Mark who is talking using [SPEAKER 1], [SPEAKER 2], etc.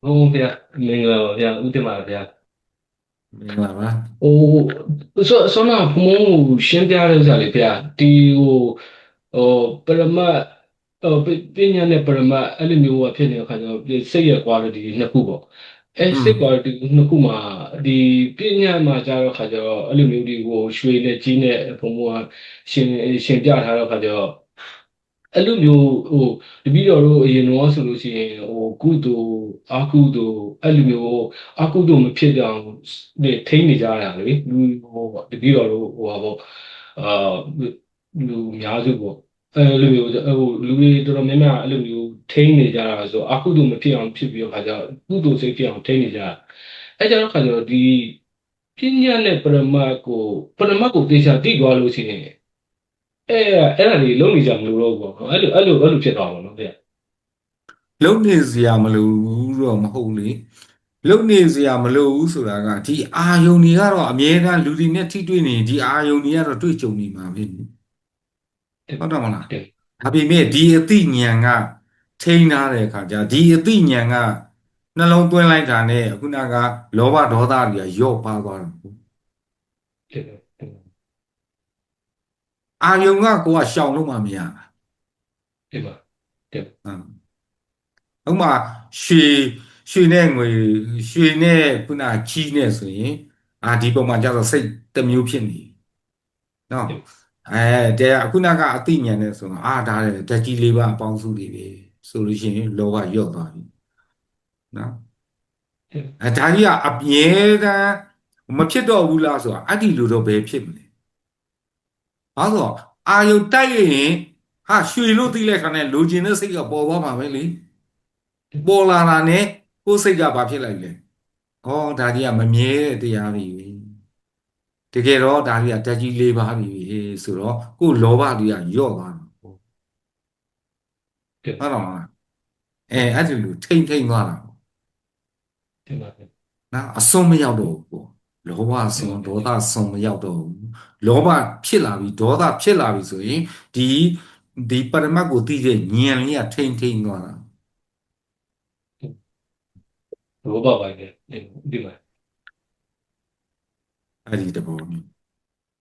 [SPEAKER 1] ဟုတ်ဗျာမင်္ဂလာပါဗျာဦးတင်ပါဗျာ
[SPEAKER 2] မင်္ဂလာပါ
[SPEAKER 1] ဟိုဆောနာဖုံးကိုရှင်းပြရတဲ့ဥစ္စာလေးဗျာဒီဟိုပရမတ်ပညာနဲ့ပရမတ်အဲ့လိုမျိုးကဖြစ်နေတဲ့အခါကျတော့စိတ်ရဲ့ quality နှစ်ခုပေါ့အဲစိတ်
[SPEAKER 2] อืม
[SPEAKER 1] quality နှစ်ခုမှာဒီပညာမှာကြာတော့ခါကျတော့အဲ့လိုမျိုးဒီရွှေနဲ့ကြီးနဲ့ဘုံဘုံကရှင်ရှင်ပြထားတော့ခါကျတော့ အဲ့လိုမျိုးတပည့်တော်တို့အရင်တော့ဆိုလို့ရှိရင်ကုသိုလ်အကုသိုလ်အဲ့လိုမျိုးအကုသိုလ်မဖြစ်အောင်နေထိန်းနေကြရလေလူတပည့်တော်တို့ဟာပေါ့အာလူအများစုပေါ့အဲ့လိုမျိုးလူတွေတော်တော်များများအဲ့လိုမျိုးထိန်းနေကြတာဆိုအကုသိုလ်မဖြစ်အောင်ဖြစ်ပြီးတော့ခါကျကုသိုလ်စိတ်ဖြစ်အောင်ထိန်းနေကြတာအဲ့ကြတော့ခါကျတော့ဒီပညာနဲ့ပရမတ်ကိုသေချာသိသွားလို့ရှိရင် အဲ့ဒါတွေလုံးနေကြမလို့တော့ဘောအဲ့လိုဖြစ်သွားမှာနော်တဲ့
[SPEAKER 2] လုံနေစရာမလိုဘူးတော့မဟုတ်လေလုံနေစရာမလိုဘူးဆိုတာကဒီအာယုန်တွေကတော့အမြဲတမ်းလူတွေနဲ့ထိတွေ့နေဒီအာယုန်တွေကတော့တွေ့ကြုံနေမှာပဲ
[SPEAKER 1] တဲ့
[SPEAKER 2] ဟုတ်တယ်မလား
[SPEAKER 1] တဲ့
[SPEAKER 2] ဒါပေမဲ့ဒီအသိဉာဏ်ကထိန်းထားတဲ့အခါကျဒီအသိဉာဏ်ကနှလုံးသွင်းလိုက်တာနဲ့ခုနကလောဘဒေါသတွေကယော့ပါသွားတာ
[SPEAKER 1] တဲ့
[SPEAKER 2] အာယုန်ကကိုကရှောင်လို့မှမရတာ
[SPEAKER 1] တဲ့ပါတဲ့
[SPEAKER 2] ဟုတ်ဥပမာရွှေရွှေနဲ့ငွေရွှေနဲ့ခုနကြီးနဲ့ဆိုရင်ဒီပုံမှာကျတော့စိတ်တစ်မျိုးဖြစ်နေနော်
[SPEAKER 1] တဲ့
[SPEAKER 2] တဲ့ခုနကအသိဉာဏ်နဲ့ဆိုတော့ဒါလေဓာတ်ကြီးလေးပါအပေါင်းစုတွေပဲဆိုလို့ရှိရင်လောဘလျော့သွားပြီနော်
[SPEAKER 1] တဲ့
[SPEAKER 2] ဒါကြီးကအမြဲတမ်းမဖြစ်တော့ဘူးလားဆိုတာအဲ့ဒီလိုတော့ဘယ်ဖြစ်မလဲဘာလို့ဆိုတော့အာယုန်တိုက်ရင်ရွှေလို့သိလိုက်ခါနဲ့လိုချင်တဲ့စိတ်ကပေါ်သွားမှာပဲလေပေါ်လာတာနဲ့ကိုယ်စိတ်ကဘာဖြစ်လိုက်လဲဒါကြီးကမမြဲတဲ့တရားတွေတကယ်တော့ဒါကြီးကဓာတ်ကြီး၄ပါးပြီဆိုတော့ကိုယ်လောဘတွေကညော့သွားတာဟုတ်
[SPEAKER 1] တဲ့
[SPEAKER 2] တော့မလားအဲ့ဒီလိုထိမ့်သွားတာပေါ့
[SPEAKER 1] တဲ့ပါတဲ့
[SPEAKER 2] နော်အစွန်းမရောက်တော့ဘူးပေါ့လောဘစွန်းဒေါသစွန်းမရောက်တော့ဘူးလောဘဖြစ်လာပြီဒေါသဖြစ်လာပြီဆိုရင်ဒီဒီပရမတ်ကိုသိတဲ့ဉာဏ်လေးကထိမ့်သွားတာ
[SPEAKER 1] ဘောပါပါတဲ့ဒီမှာ
[SPEAKER 2] အဲ့ဒီတဘောမျိုး